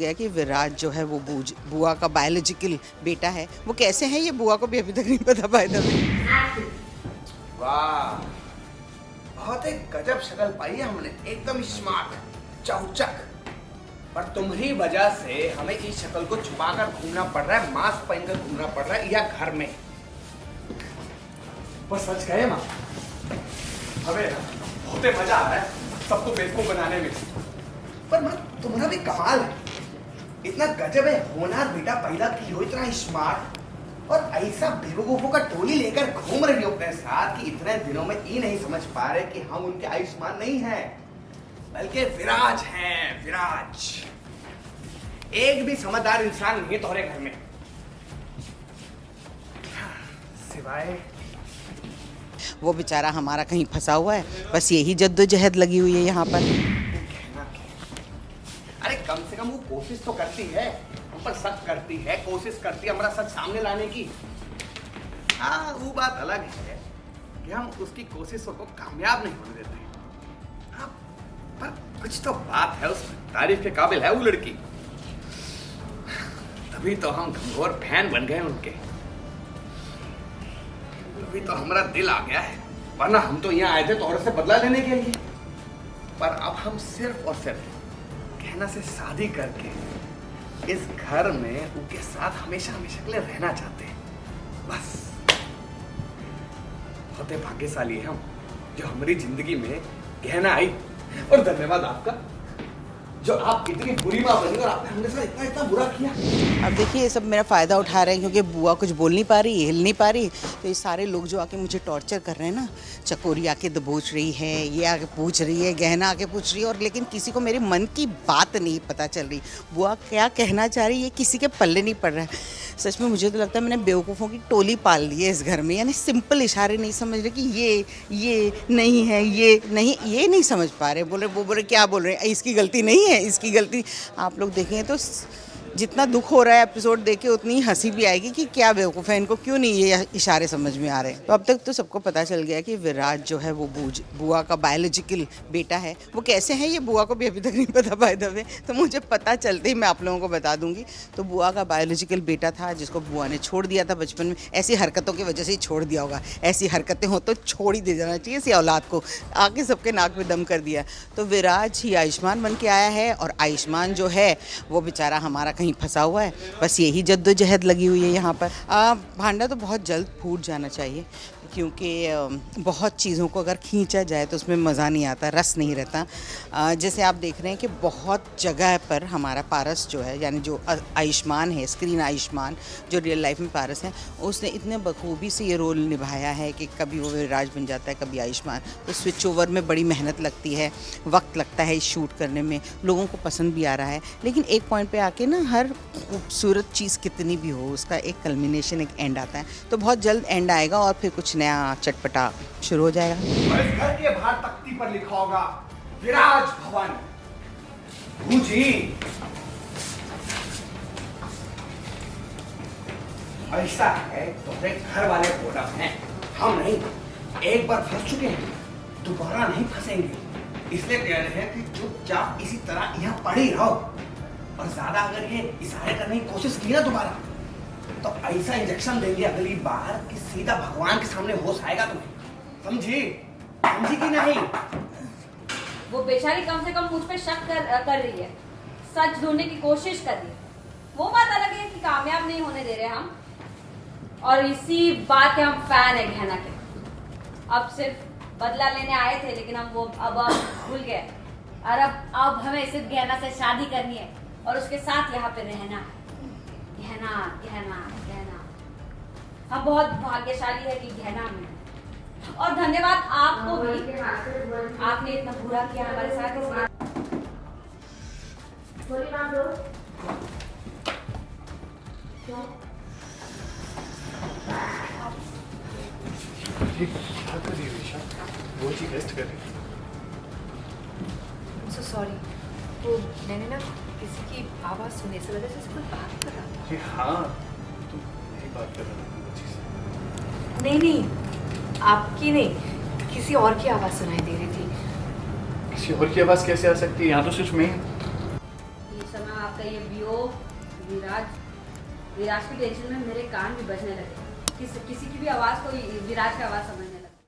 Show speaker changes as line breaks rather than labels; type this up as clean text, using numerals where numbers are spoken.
गया कि विराज जो है वो बुआ का बायोलॉजिकल बेटा है। वो कैसे है ये बुआ को भी अभी तक नहीं पता। बाय द वे,
वाह, बहुत ही गजब शक्ल पाई है हमने, एकदम स्मार्ट चौचक। पर तुम्हारी वजह से हमें इस शक्ल को छुपाकर घूमना पड़ रहा है, मास्क पहनकर घूमना पड़ रहा है या घर में।
पर सच कहे माँ, हमें बहुत ही मजा आ रहा है सबको बेवकूफ बनाने में।
पर माँ, तुम्हारा भी कमाल है, इतना गजब है होनहार बेटा पैदा की हो, इतना स्मार्ट, और ऐसा बेवकूफों का टोली लेकर घूम रही हो अपने साथ कि इतने दिनों में ये नहीं समझ पा रहे कि हम उनके आयुष्मान नहीं हैं, बल्कि विराज हैं। विराज एक भी समझदार इंसान नहीं है तुम्हारे घर में, सिवाय
वो बेचारा हमारा कहीं फंसा हुआ है। बस यही जद्दोजहद लगी हुई है यहाँ पर।
अरे कम से कम वो कोशिश तो करती है, हम पर शक करती है, कोशिश करती है हमारा सच सामने लाने की। हाँ, वो बात अलग है कि हम उसकी कोशिशों को कामयाब नहीं होने देते। हाँ, पर कुछ तो बात है, उस तारीफ के काबिल है वो लड़की। तभी तो हम घंघोर फैन बन गए उनके, तभी तो हमारा दिल आ गया है। वरना हम तो यहाँ आए थे तो औरत से बदला लेने के लिए, पर अब हम सिर्फ और सिर्फ कहना से शादी करके इस घर में उनके साथ हमेशा हमेशा के लिए रहना चाहते हैं। बस बहुत भाग्यशाली है हम जो हमारी जिंदगी में गहना आई, और धन्यवाद आपका जो आप इतनी बुरी माँ बनी और आपने हमने साथ इतना इतना बुरा किया।
अब देखिए, ये सब मेरा फ़ायदा उठा रहे हैं क्योंकि बुआ कुछ बोल नहीं पा रही, हिल नहीं पा रही। तो ये सारे लोग जो आके मुझे टॉर्चर कर रहे हैं ना, चकोरी आके दबोच रही है, ये आके पूछ रही है, गहना आके पूछ रही है, और लेकिन किसी को मेरे मन की बात नहीं पता चल रही। बुआ क्या कहना चाह रही है किसी के पल्ले नहीं पड़ रहा है। सच में मुझे तो लगता है मैंने बेवकूफ़ों की टोली पाल ली है इस घर में। यानी सिंपल इशारे नहीं समझ रहे कि ये नहीं है, ये नहीं समझ पा रहे। बोल रहे क्या बोल रहे हैं, इसकी गलती नहीं है, इसकी गलती। आप लोग देखें तो जितना दुख हो रहा है एपिसोड देख के, उतनी हंसी भी आएगी कि क्या बेवकूफ़ है, इनको क्यों नहीं ये इशारे समझ में आ रहे हैं। तो अब तक तो सबको पता चल गया कि विराज जो है वो बुआ का बायोलॉजिकल बेटा है। वो कैसे है ये बुआ को भी अभी तक नहीं पता। बाय द वे, तो मुझे पता चलते ही मैं आप लोगों को बता दूंगी। तो बुआ का बायोलॉजिकल बेटा था जिसको बुआ ने छोड़ दिया था बचपन में। ऐसी हरकतों की वजह से ही छोड़ दिया होगा। ऐसी हरकतें हो तो छोड़ ही दे जाना चाहिए इसी औलाद को, आके सबके नाक में दम कर दिया। तो विराज ही आयुष्मान बन के आया है, और आयुष्मान जो है वो बेचारा हमारा कहीं फंसा हुआ है। बस यही जद्दोजहद लगी हुई है यहाँ पर। भांडा तो बहुत जल्द फूट जाना चाहिए, क्योंकि बहुत चीज़ों को अगर खींचा जाए तो उसमें मज़ा नहीं आता, रस नहीं रहता। जैसे आप देख रहे हैं कि बहुत जगह पर हमारा पारस जो है, यानी जो आयुष्मान है, स्क्रीन आयुष्मान, जो रियल लाइफ में पारस है, उसने इतने बखूबी से ये रोल निभाया है कि कभी वो विराज बन जाता है, कभी आयुष्मान। तो स्विच ओवर में बड़ी मेहनत लगती है, वक्त लगता है इस शूट करने में, लोगों को पसंद भी आ रहा है। लेकिन एक पॉइंट पे आके ना, हर खूबसूरत चीज़ कितनी भी हो, उसका एक कल्मिनेशन, एक एंड आता है। तो बहुत जल्द एंड आएगा और फिर कुछ नया चटपटा शुरू हो जाएगा।
और इस घर के बाहर तख्ती पर लिखा होगा विराज भवन। जी, ऐसा है तुम्हारे घर वाले बोला हैं, हम नहीं, एक बार फंस चुके हैं, दोबारा नहीं फंसेंगे। इसलिए कह रहे हैं कि चुपचाप इसी तरह यहाँ पड़ी रहो, और ज्यादा अगर ये इशारे करने की कोशिश की ना दोबारा, तो ऐसा इंजेक्शन देंगे अगली बार कि सीधा भगवान के सामने होश आएगा तुम्हें। समझी कि नहीं?
वो बेचारी कम से कम मुझ पे शक कर रही है, सच ढूंढने की कोशिश कर रही है। वो बात अलग है कि कामयाब नहीं होने दे रहे हम, और इसी बात के हम फैन है गहना के। अब सिर्फ बदला लेने आए थे, लेकिन हम वो अब भूल गए, और अब हमें सिर्फ गहना से शादी करनी है और उसके साथ यहाँ पे रहना है। गहना गहना गहना, हम बहुत भाग्यशाली है कि गहना में। और धन्यवाद आपको भी, आपने इतना बुरा किया हमारे साथ।
वो चीज रेस्ट कर रही।
सो सॉरी, वो मैंने ना किसी की आवाज़ सुनी, इस वजह से कोई बात कर रहा था।
जी हाँ, तुम नहीं बात कर रहा था वो चीज़।
नहीं, आपकी नहीं, किसी और की आवाज़ सुनाई दे रही थी।
किसी और की आवाज़ कैसे आ सकती है? यहाँ तो सिर्फ मैं।
ये समय आप का ये वियोग, विराज विराज की टेंशन में मेरे कान भी बजने लगे। किसी की भी आवाज़ को विराज की आवाज़ समझने लगे।